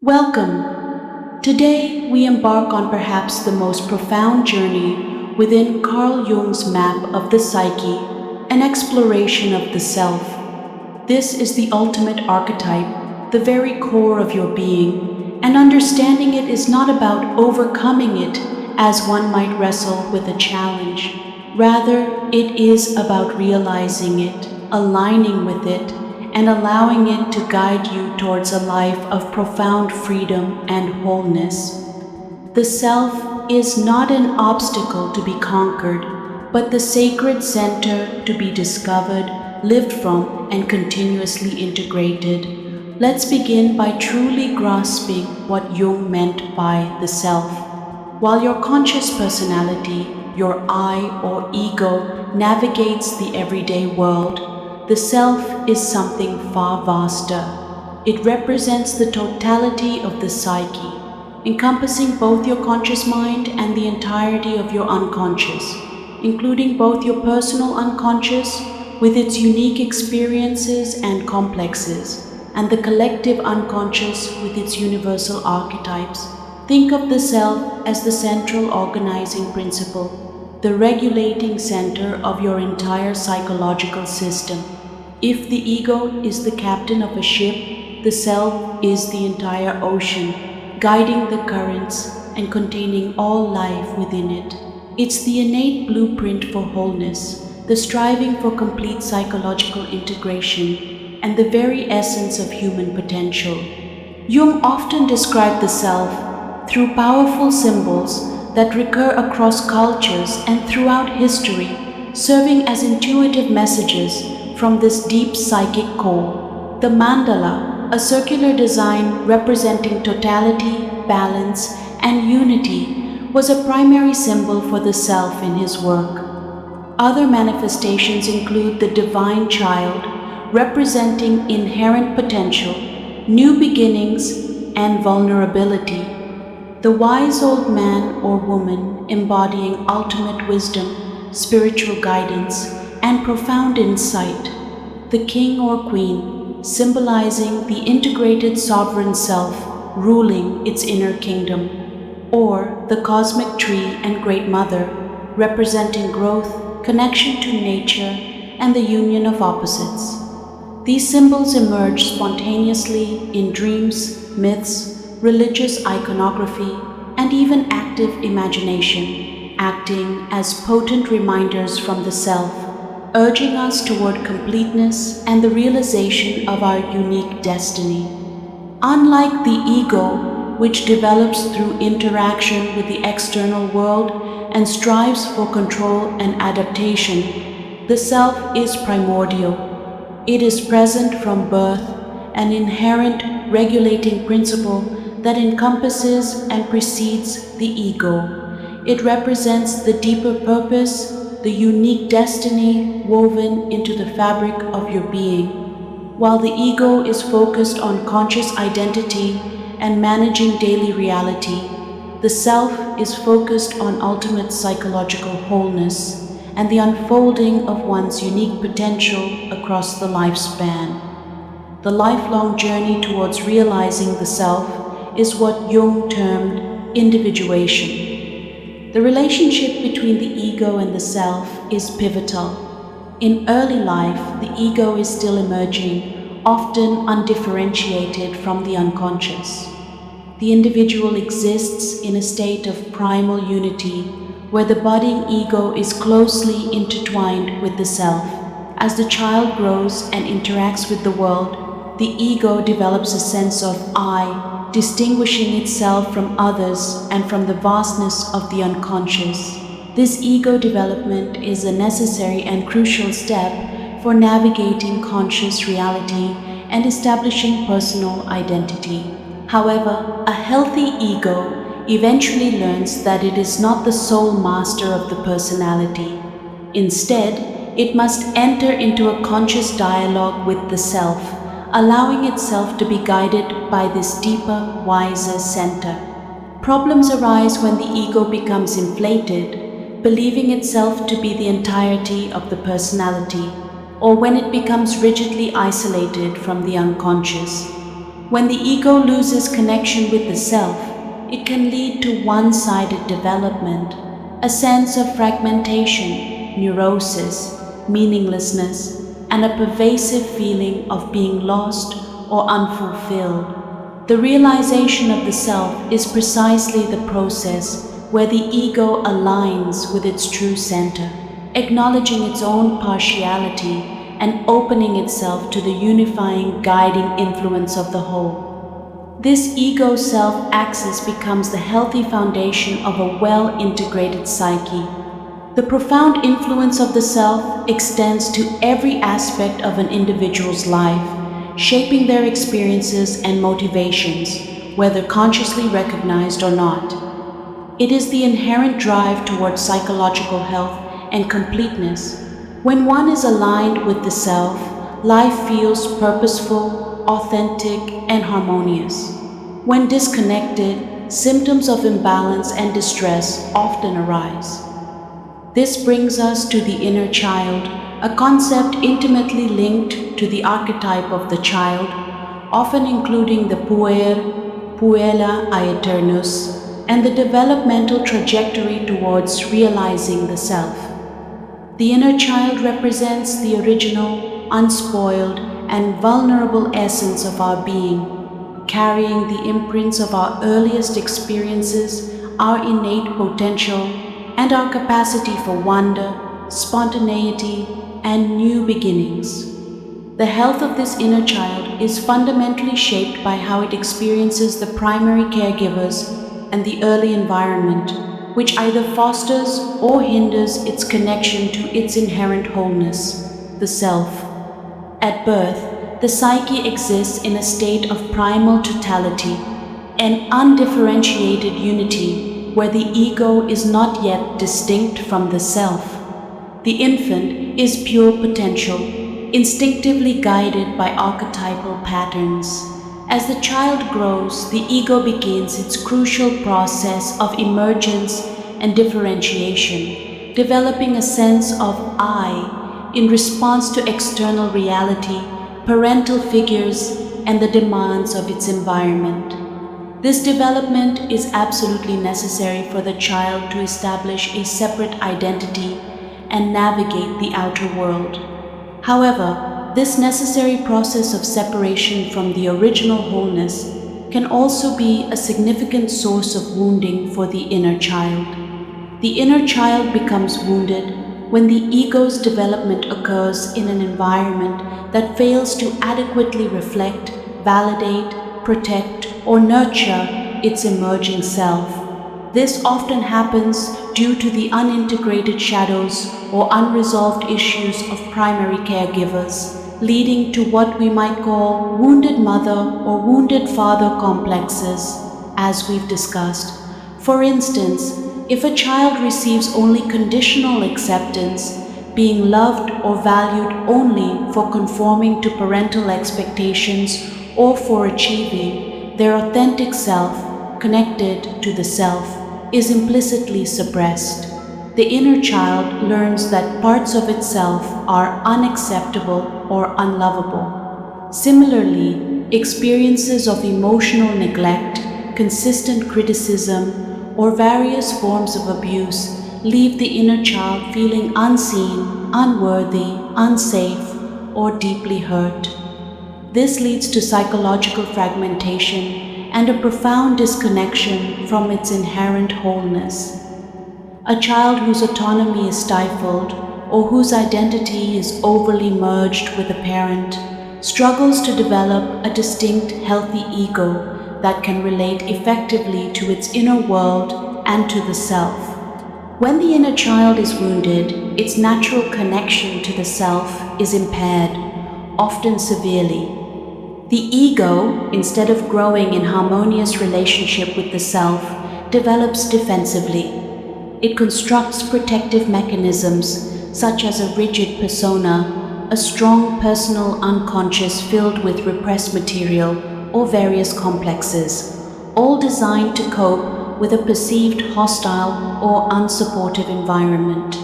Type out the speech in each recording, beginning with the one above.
Welcome. Today we embark on perhaps the most profound journey within Carl Jung's map of the psyche, an exploration of the self. This is the ultimate archetype, the very core of your being, and understanding it is not about overcoming it as one might wrestle with a challenge. Rather, it is about realizing it, aligning with it, and allowing it to guide you towards a life of profound freedom and wholeness. The self is not an obstacle to be conquered, but the sacred center to be discovered, lived from, and continuously integrated. Let's begin by truly grasping what Jung meant by the self. While your conscious personality, your I or ego, navigates the everyday world, the self is something far vaster. It represents the totality of the psyche, encompassing both your conscious mind and the entirety of your unconscious, including both your personal unconscious with its unique experiences and complexes, and the collective unconscious with its universal archetypes. Think of the self as the central organizing principle, the regulating center of your entire psychological system. If the ego is the captain of a ship, the self is the entire ocean, guiding the currents and containing all life within it. It's the innate blueprint for wholeness, the striving for complete psychological integration, and the very essence of human potential. Jung often described the self through powerful symbols that recur across cultures and throughout history, serving as intuitive messages from this deep psychic core. The mandala, a circular design representing totality, balance, and unity, was a primary symbol for the self in his work. Other manifestations include the divine child, representing inherent potential, new beginnings, and vulnerability. The wise old man or woman embodying ultimate wisdom, spiritual guidance, and profound insight. The king or queen, symbolizing the integrated sovereign self ruling its inner kingdom. Or the cosmic tree and great mother, representing growth, connection to nature, and the union of opposites. These symbols emerge spontaneously in dreams, myths, religious iconography, and even active imagination, acting as potent reminders from the self, urging us toward completeness and the realization of our unique destiny. Unlike the ego, which develops through interaction with the external world and strives for control and adaptation, the self is primordial. It is present from birth, an inherent regulating principle that encompasses and precedes the ego. It represents the deeper purpose, the unique destiny woven into the fabric of your being. While the ego is focused on conscious identity and managing daily reality, the self is focused on ultimate psychological wholeness and the unfolding of one's unique potential across the lifespan. The lifelong journey towards realizing the self is what Jung termed individuation. The relationship between the ego and the self is pivotal. In early life, the ego is still emerging, often undifferentiated from the unconscious. The individual exists in a state of primal unity, where the budding ego is closely intertwined with the self. As the child grows and interacts with the world, the ego develops a sense of I, distinguishing itself from others and from the vastness of the unconscious. This ego development is a necessary and crucial step for navigating conscious reality and establishing personal identity. However, a healthy ego eventually learns that it is not the sole master of the personality. Instead, it must enter into a conscious dialogue with the self, allowing itself to be guided by this deeper, wiser center. Problems arise when the ego becomes inflated, believing itself to be the entirety of the personality, or when it becomes rigidly isolated from the unconscious. When the ego loses connection with the self, it can lead to one-sided development, a sense of fragmentation, neurosis, meaninglessness, and a pervasive feeling of being lost or unfulfilled. The realization of the self is precisely the process where the ego aligns with its true center, acknowledging its own partiality and opening itself to the unifying, guiding influence of the whole. This ego-self axis becomes the healthy foundation of a well-integrated psyche. The profound influence of the self extends to every aspect of an individual's life, shaping their experiences and motivations, whether consciously recognized or not. It is the inherent drive towards psychological health and completeness. When one is aligned with the self, life feels purposeful, authentic, and harmonious. When disconnected, symptoms of imbalance and distress often arise. This brings us to the inner child, a concept intimately linked to the archetype of the child, often including the puella aeternus, and the developmental trajectory towards realizing the self. The inner child represents the original, unspoiled, and vulnerable essence of our being, carrying the imprints of our earliest experiences, our innate potential, and our capacity for wonder, spontaneity, and new beginnings. The health of this inner child is fundamentally shaped by how it experiences the primary caregivers and the early environment, which either fosters or hinders its connection to its inherent wholeness, the self. At birth, the psyche exists in a state of primal totality, an undifferentiated unity where the ego is not yet distinct from the self. The infant is pure potential, instinctively guided by archetypal patterns. As the child grows, the ego begins its crucial process of emergence and differentiation, developing a sense of I in response to external reality, parental figures, and the demands of its environment. This development is absolutely necessary for the child to establish a separate identity and navigate the outer world. However, this necessary process of separation from the original wholeness can also be a significant source of wounding for the inner child. The inner child becomes wounded when the ego's development occurs in an environment that fails to adequately reflect, validate, protect, or nurture its emerging self. This often happens due to the unintegrated shadows or unresolved issues of primary caregivers, leading to what we might call wounded mother or wounded father complexes, as we've discussed. For instance, if a child receives only conditional acceptance, being loved or valued only for conforming to parental expectations or for achieving, their authentic self, connected to the self, is implicitly suppressed. The inner child learns that parts of itself are unacceptable or unlovable. Similarly, experiences of emotional neglect, consistent criticism, or various forms of abuse leave the inner child feeling unseen, unworthy, unsafe, or deeply hurt. This leads to psychological fragmentation and a profound disconnection from its inherent wholeness. A child whose autonomy is stifled or whose identity is overly merged with a parent struggles to develop a distinct, healthy ego that can relate effectively to its inner world and to the self. When the inner child is wounded, its natural connection to the self is impaired, often severely. The ego, instead of growing in harmonious relationship with the self, develops defensively. It constructs protective mechanisms such as a rigid persona, a strong personal unconscious filled with repressed material, or various complexes, all designed to cope with a perceived hostile or unsupportive environment.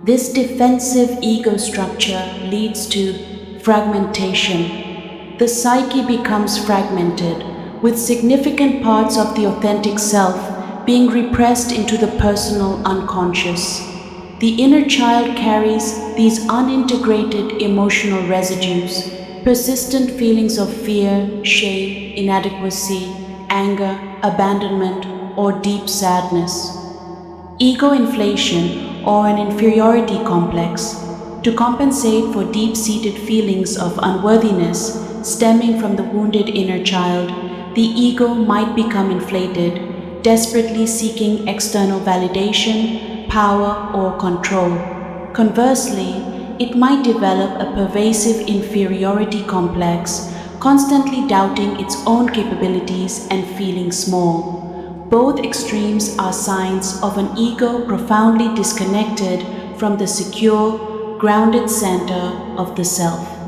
This defensive ego structure leads to fragmentation. the psyche becomes fragmented, with significant parts of the authentic self being repressed into the personal unconscious. The inner child carries these unintegrated emotional residues, persistent feelings of fear, shame, inadequacy, anger, abandonment, or deep sadness. Ego inflation, or an inferiority complex, to compensate for deep-seated feelings of unworthiness stemming from the wounded inner child, the ego might become inflated, desperately seeking external validation, power, or control. Conversely, it might develop a pervasive inferiority complex, constantly doubting its own capabilities and feeling small. Both extremes are signs of an ego profoundly disconnected from the secure, grounded center of the self.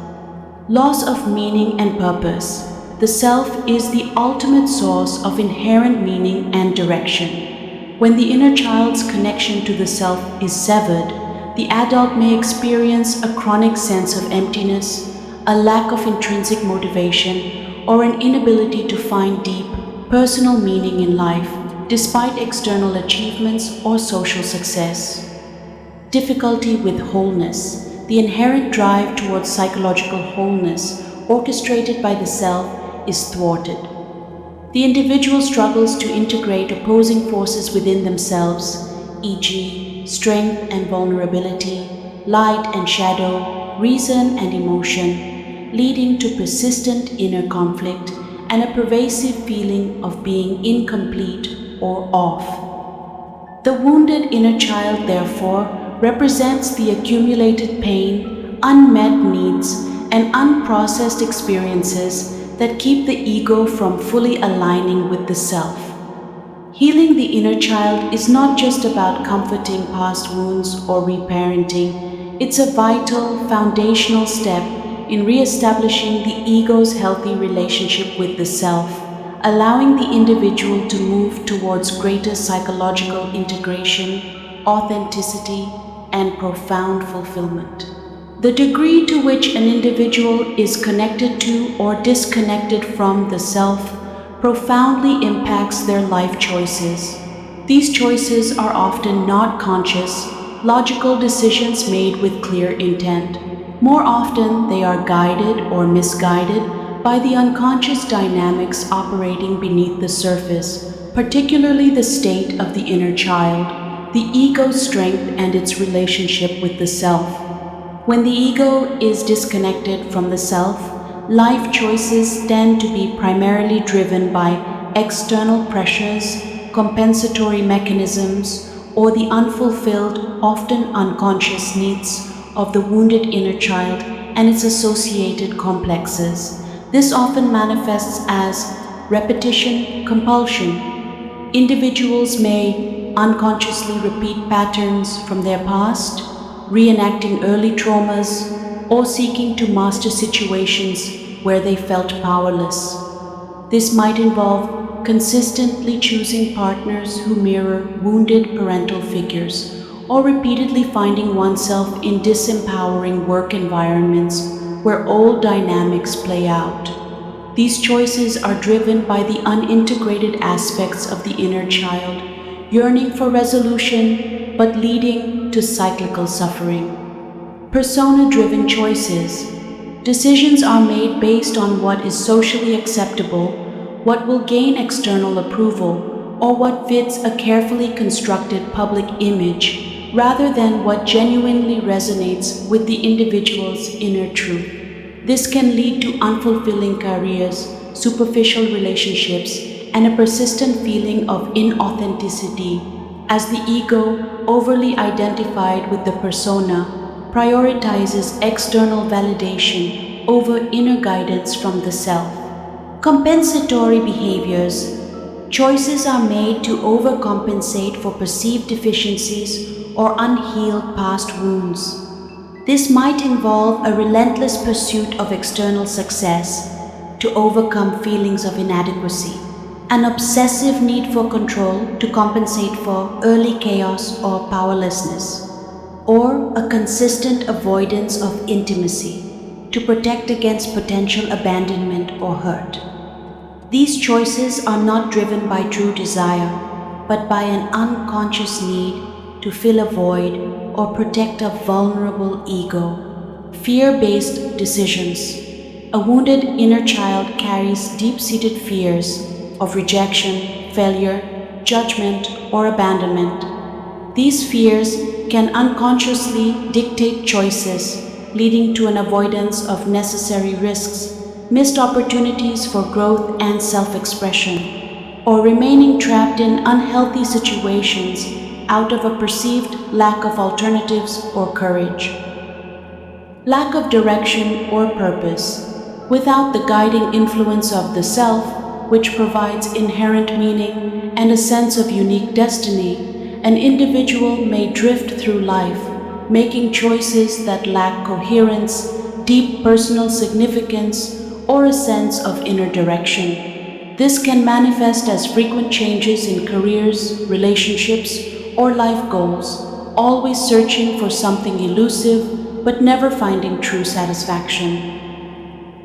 Loss of meaning and purpose. The self is the ultimate source of inherent meaning and direction. When the inner child's connection to the self is severed, the adult may experience a chronic sense of emptiness, a lack of intrinsic motivation, or an inability to find deep, personal meaning in life, despite external achievements or social success. Difficulty with wholeness. The inherent drive towards psychological wholeness, orchestrated by the self, is thwarted. The individual struggles to integrate opposing forces within themselves, e.g., strength and vulnerability, light and shadow, reason and emotion, leading to persistent inner conflict and a pervasive feeling of being incomplete or off. The wounded inner child, therefore, represents the accumulated pain, unmet needs, and unprocessed experiences that keep the ego from fully aligning with the self. Healing the inner child is not just about comforting past wounds or reparenting, it's a vital, foundational step in re-establishing the ego's healthy relationship with the self, allowing the individual to move towards greater psychological integration, authenticity, and profound fulfillment. The degree to which an individual is connected to or disconnected from the self profoundly impacts their life choices. These choices are often not conscious, logical decisions made with clear intent. More often, they are guided or misguided by the unconscious dynamics operating beneath the surface, particularly the state of the inner child, the ego's strength and its relationship with the self. When the ego is disconnected from the self, life choices tend to be primarily driven by external pressures, compensatory mechanisms, or the unfulfilled, often unconscious needs of the wounded inner child and its associated complexes. This often manifests as repetition compulsion. Individuals may unconsciously repeat patterns from their past, reenacting early traumas, or seeking to master situations where they felt powerless. This might involve consistently choosing partners who mirror wounded parental figures, or repeatedly finding oneself in disempowering work environments where old dynamics play out. These choices are driven by the unintegrated aspects of the inner child, yearning for resolution but leading to cyclical suffering. Persona-driven choices. Decisions are made based on what is socially acceptable, what will gain external approval, or what fits a carefully constructed public image, rather than what genuinely resonates with the individual's inner truth. This can lead to unfulfilling careers, superficial relationships, and a persistent feeling of inauthenticity as the ego, overly identified with the persona, prioritizes external validation over inner guidance from the self. Compensatory behaviors. Choices are made to overcompensate for perceived deficiencies or unhealed past wounds. This might involve a relentless pursuit of external success to overcome feelings of inadequacy, an obsessive need for control to compensate for early chaos or powerlessness, or a consistent avoidance of intimacy. to protect against potential abandonment or hurt. These choices are not driven by true desire, but by an unconscious need to fill a void or protect a vulnerable ego. Fear-based decisions. A wounded inner child carries deep-seated fears of rejection, failure, judgment, or abandonment. These fears can unconsciously dictate choices, leading to an avoidance of necessary risks, missed opportunities for growth and self-expression, or remaining trapped in unhealthy situations out of a perceived lack of alternatives or courage. Lack of direction or purpose. Without the guiding influence of the self, which provides inherent meaning and a sense of unique destiny, an individual may drift through life, making choices that lack coherence, deep personal significance, or a sense of inner direction. This can manifest as frequent changes in careers, relationships, or life goals, always searching for something elusive but never finding true satisfaction.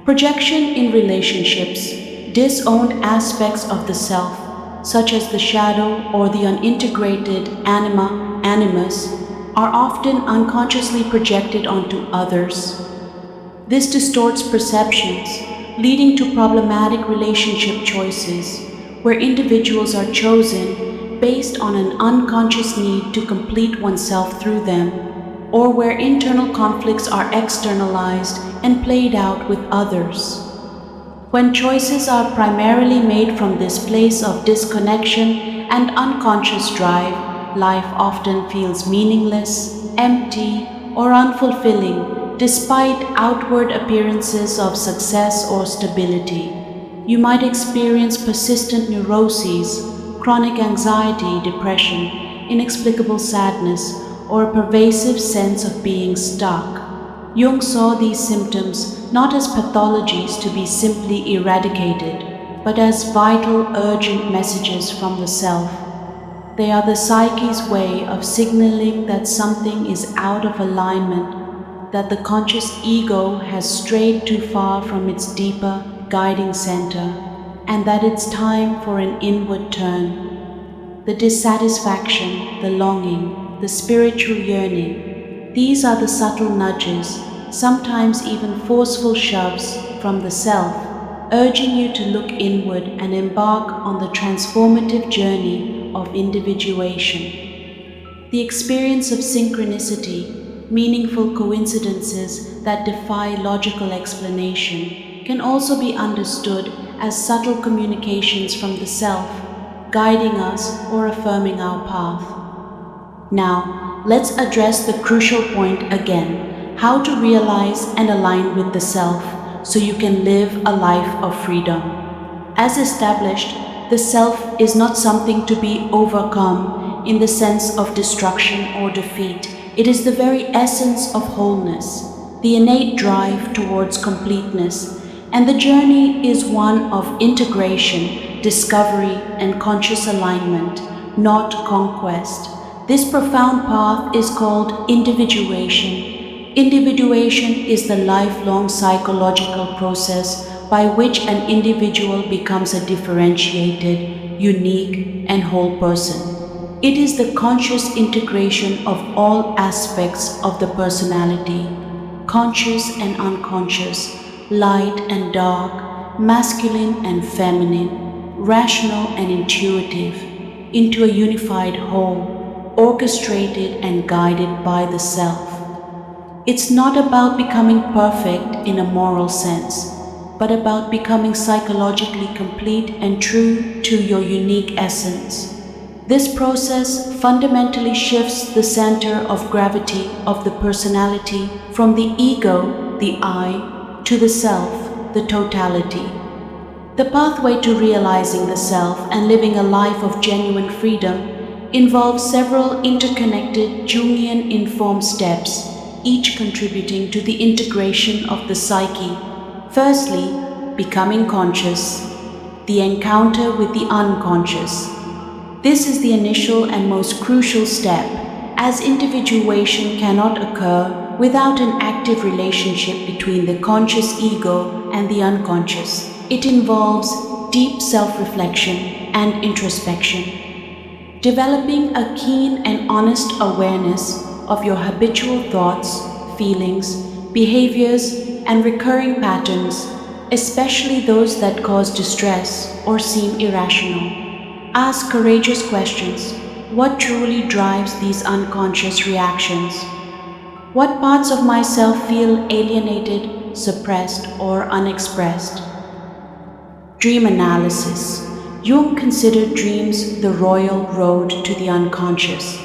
Projection in relationships. Disowned aspects of the self, such as the shadow or the unintegrated animus, are often unconsciously projected onto others. This distorts perceptions, leading to problematic relationship choices, where individuals are chosen based on an unconscious need to complete oneself through them, or where internal conflicts are externalized and played out with others. When choices are primarily made from this place of disconnection and unconscious drive, life often feels meaningless, empty, or unfulfilling despite outward appearances of success or stability. You might experience persistent neuroses, chronic anxiety, depression, inexplicable sadness, or a pervasive sense of being stuck. Jung saw these symptoms not as pathologies to be simply eradicated, but as vital, urgent messages from the self. They are the psyche's way of signaling that something is out of alignment, that the conscious ego has strayed too far from its deeper, guiding center, and that it's time for an inward turn. The dissatisfaction, the longing, the spiritual yearning, these are the subtle nudges, sometimes even forceful shoves from the self, urging you to look inward and embark on the transformative journey of individuation. The experience of synchronicity, meaningful coincidences that defy logical explanation, can also be understood as subtle communications from the self, guiding us or affirming our path. Now, let's address the crucial point again: how to realize and align with the self so you can live a life of freedom. As established, the self is not something to be overcome in the sense of destruction or defeat. It is the very essence of wholeness, the innate drive towards completeness, and the journey is one of integration, discovery, and conscious alignment, not conquest. This profound path is called individuation. Individuation is the lifelong psychological process by which an individual becomes a differentiated, unique, and whole person. It is the conscious integration of all aspects of the personality, conscious and unconscious, light and dark, masculine and feminine, rational and intuitive, into a unified whole, orchestrated and guided by the self. It's not about becoming perfect in a moral sense, but about becoming psychologically complete and true to your unique essence. This process fundamentally shifts the center of gravity of the personality from the ego, the I, to the self, the totality. The pathway to realizing the self and living a life of genuine freedom involves several interconnected Jungian-informed steps, each contributing to the integration of the psyche. Firstly, becoming conscious, the encounter with the unconscious. This is the initial and most crucial step, as individuation cannot occur without an active relationship between the conscious ego and the unconscious. It involves deep self-reflection and introspection, developing a keen and honest awareness of your habitual thoughts, feelings, behaviors, and recurring patterns, especially those that cause distress or seem irrational. Ask courageous questions. What truly drives these unconscious reactions? What parts of myself feel alienated, suppressed, or unexpressed? Dream analysis. Jung considered dreams the royal road to the unconscious.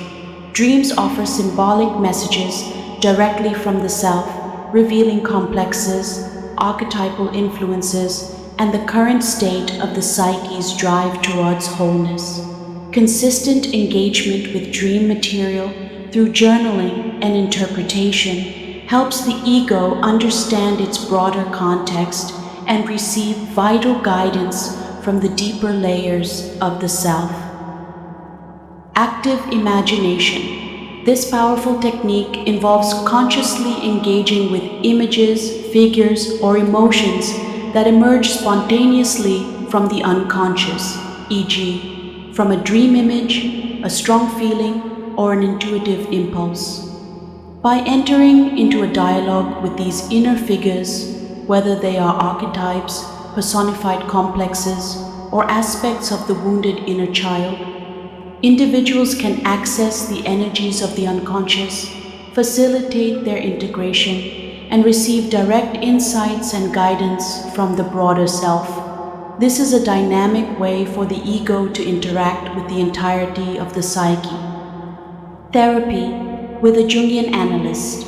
Dreams offer symbolic messages directly from the self, revealing complexes, archetypal influences, and the current state of the psyche's drive towards wholeness. Consistent engagement with dream material through journaling and interpretation helps the ego understand its broader context and receive vital guidance from the deeper layers of the self. Active imagination. This powerful technique involves consciously engaging with images, figures, or emotions that emerge spontaneously from the unconscious, e.g., from a dream image, a strong feeling, or an intuitive impulse. By entering into a dialogue with these inner figures, whether they are archetypes, personified complexes, or aspects of the wounded inner child, individuals can access the energies of the unconscious, facilitate their integration, and receive direct insights and guidance from the broader self. This is a dynamic way for the ego to interact with the entirety of the psyche. Therapy with a Jungian analyst.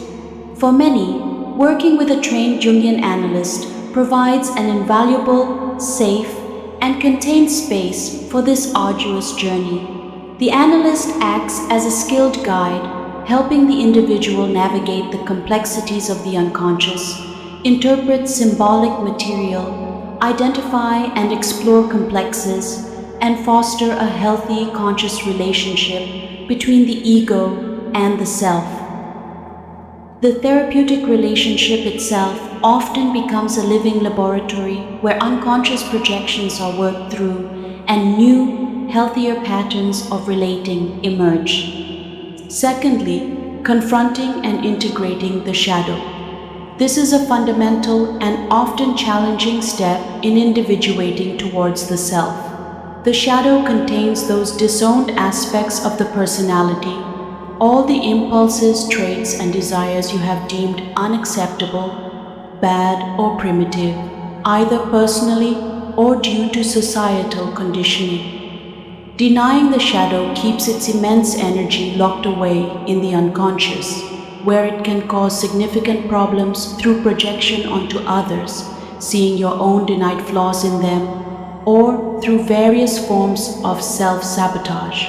For many, working with a trained Jungian analyst provides an invaluable, safe, and contained space for this arduous journey. The analyst acts as a skilled guide, helping the individual navigate the complexities of the unconscious, interpret symbolic material, identify and explore complexes, and foster a healthy, conscious relationship between the ego and the self. The therapeutic relationship itself often becomes a living laboratory where unconscious projections are worked through and new, healthier patterns of relating emerge. Secondly, confronting and integrating the shadow. This is a fundamental and often challenging step in individuating towards the self. The shadow contains those disowned aspects of the personality, all the impulses, traits, and desires you have deemed unacceptable, bad, or primitive, either personally or due to societal conditioning. Denying the shadow keeps its immense energy locked away in the unconscious, where it can cause significant problems through projection onto others, seeing your own denied flaws in them, or through various forms of self-sabotage.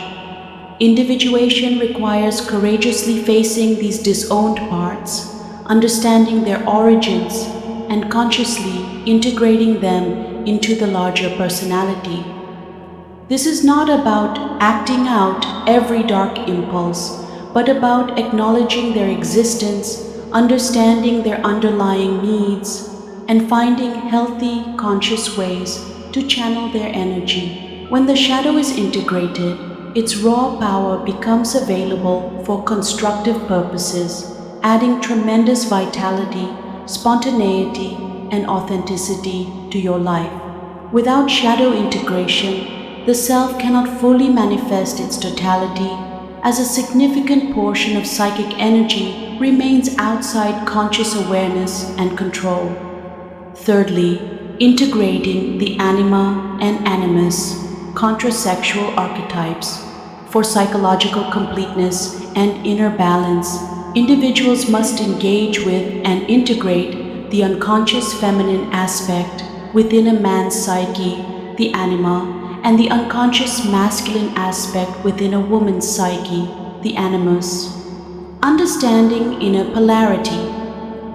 Individuation requires courageously facing these disowned parts, understanding their origins, and consciously integrating them into the larger personality. This is not about acting out every dark impulse, but about acknowledging their existence, understanding their underlying needs, and finding healthy, conscious ways to channel their energy. When the shadow is integrated, its raw power becomes available for constructive purposes, adding tremendous vitality, spontaneity, and authenticity to your life. Without shadow integration, the self cannot fully manifest its totality, as a significant portion of psychic energy remains outside conscious awareness and control. Thirdly, integrating the anima and animus, contrasexual archetypes. For psychological completeness and inner balance, individuals must engage with and integrate the unconscious feminine aspect within a man's psyche, the anima, and the unconscious masculine aspect within a woman's psyche, the animus. Understanding inner polarity.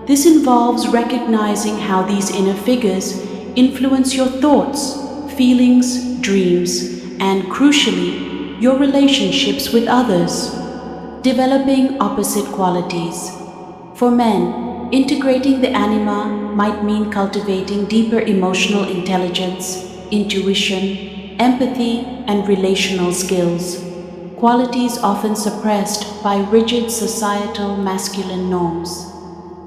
This involves recognizing how these inner figures influence your thoughts, feelings, dreams, and crucially, your relationships with others. Developing opposite qualities. For men, integrating the anima might mean cultivating deeper emotional intelligence, intuition, empathy, and relational skills, qualities often suppressed by rigid societal masculine norms.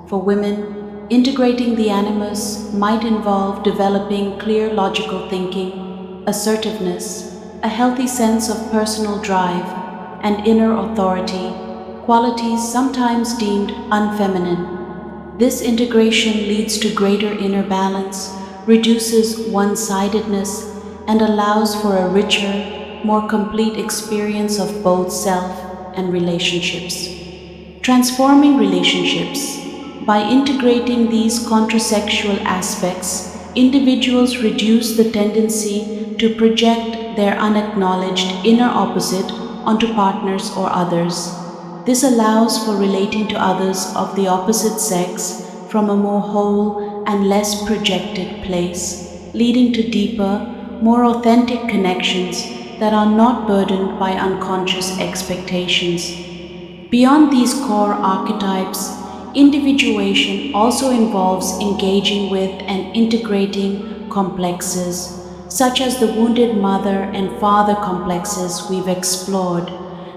For women, integrating the animus might involve developing clear logical thinking, assertiveness, a healthy sense of personal drive, and inner authority, qualities sometimes deemed unfeminine. This integration leads to greater inner balance, reduces one sidedness, and allows for a richer, more complete experience of both self and relationships. Transforming relationships. By integrating these contrasexual aspects, individuals reduce the tendency to project their unacknowledged inner opposite onto partners or others. This allows for relating to others of the opposite sex from a more whole and less projected place, leading to deeper, more authentic connections that are not burdened by unconscious expectations. Beyond these core archetypes, individuation also involves engaging with and integrating complexes, such as the wounded mother and father complexes we've explored.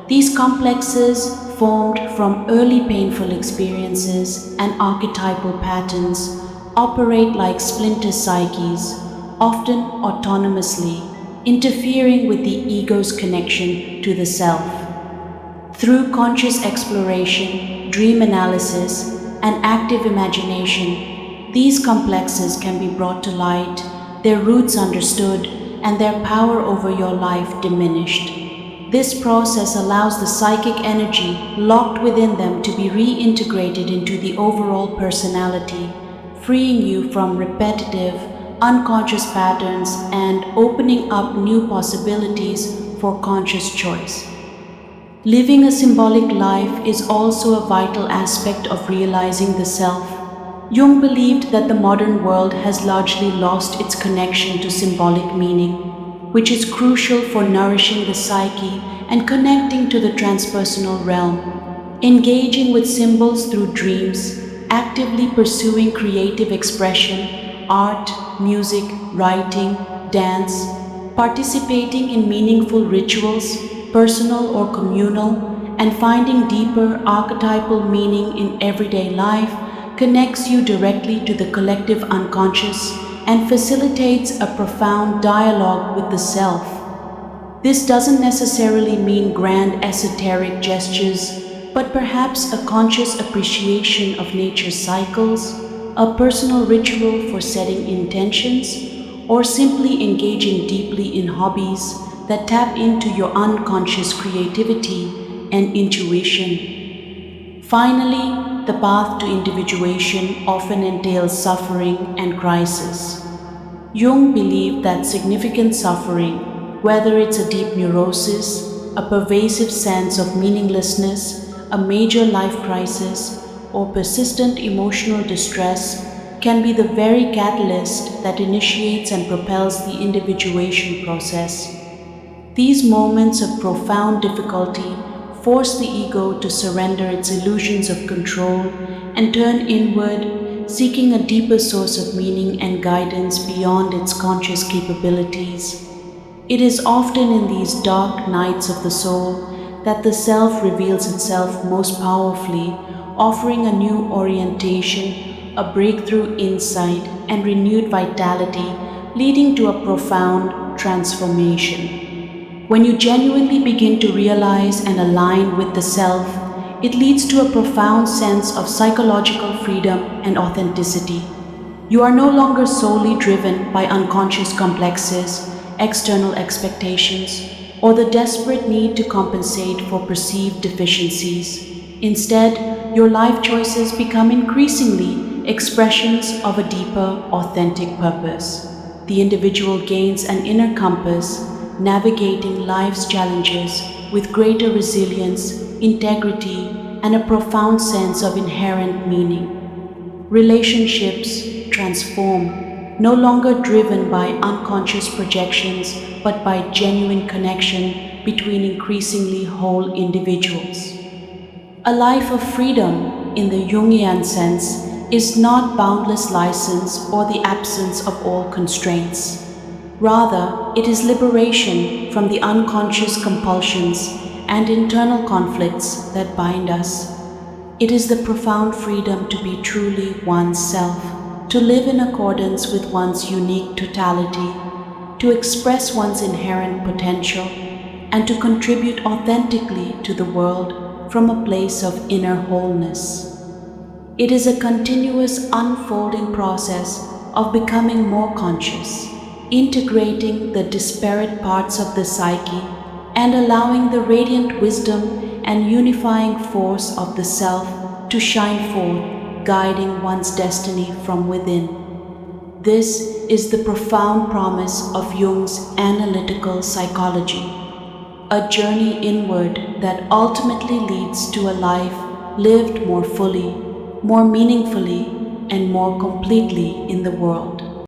These complexes, formed from early painful experiences and archetypal patterns, operate like splinter psyches, often autonomously, interfering with the ego's connection to the self. Through conscious exploration, dream analysis, and active imagination, these complexes can be brought to light, their roots understood, and their power over your life diminished. This process allows the psychic energy locked within them to be reintegrated into the overall personality, freeing you from repetitive, unconscious patterns and opening up new possibilities for conscious choice. Living a symbolic life is also a vital aspect of realizing the self. Jung believed that the modern world has largely lost its connection to symbolic meaning, which is crucial for nourishing the psyche and connecting to the transpersonal realm. Engaging with symbols through dreams, actively pursuing creative expression, art, music, writing, dance, participating in meaningful rituals, personal or communal, and finding deeper archetypal meaning in everyday life connects you directly to the collective unconscious and facilitates a profound dialogue with the self. This doesn't necessarily mean grand esoteric gestures, but perhaps a conscious appreciation of nature's cycles, a personal ritual for setting intentions, or simply engaging deeply in hobbies that tap into your unconscious creativity and intuition. Finally, the path to individuation often entails suffering and crisis. Jung believed that significant suffering, whether it's a deep neurosis, a pervasive sense of meaninglessness, a major life crisis, or persistent emotional distress, can be the very catalyst that initiates and propels the individuation process. These moments of profound difficulty force the ego to surrender its illusions of control and turn inward, seeking a deeper source of meaning and guidance beyond its conscious capabilities. It is often in these dark nights of the soul that the self reveals itself most powerfully, offering a new orientation, a breakthrough insight, and renewed vitality, leading to a profound transformation. When you genuinely begin to realize and align with the self, it leads to a profound sense of psychological freedom and authenticity. You are no longer solely driven by unconscious complexes, external expectations, or the desperate need to compensate for perceived deficiencies. Instead, your life choices become increasingly expressions of a deeper, authentic purpose. The individual gains an inner compass, navigating life's challenges with greater resilience, integrity, and a profound sense of inherent meaning. Relationships transform, no longer driven by unconscious projections, but by genuine connection between increasingly whole individuals. A life of freedom, in the Jungian sense, is not boundless license or the absence of all constraints. Rather, it is liberation from the unconscious compulsions and internal conflicts that bind us. It is the profound freedom to be truly one's self, to live in accordance with one's unique totality, to express one's inherent potential, and to contribute authentically to the world from a place of inner wholeness. It is a continuous unfolding process of becoming more conscious, integrating the disparate parts of the psyche and allowing the radiant wisdom and unifying force of the self to shine forth, guiding one's destiny from within. This is the profound promise of Jung's analytical psychology, a journey inward that ultimately leads to a life lived more fully, more meaningfully, and more completely in the world.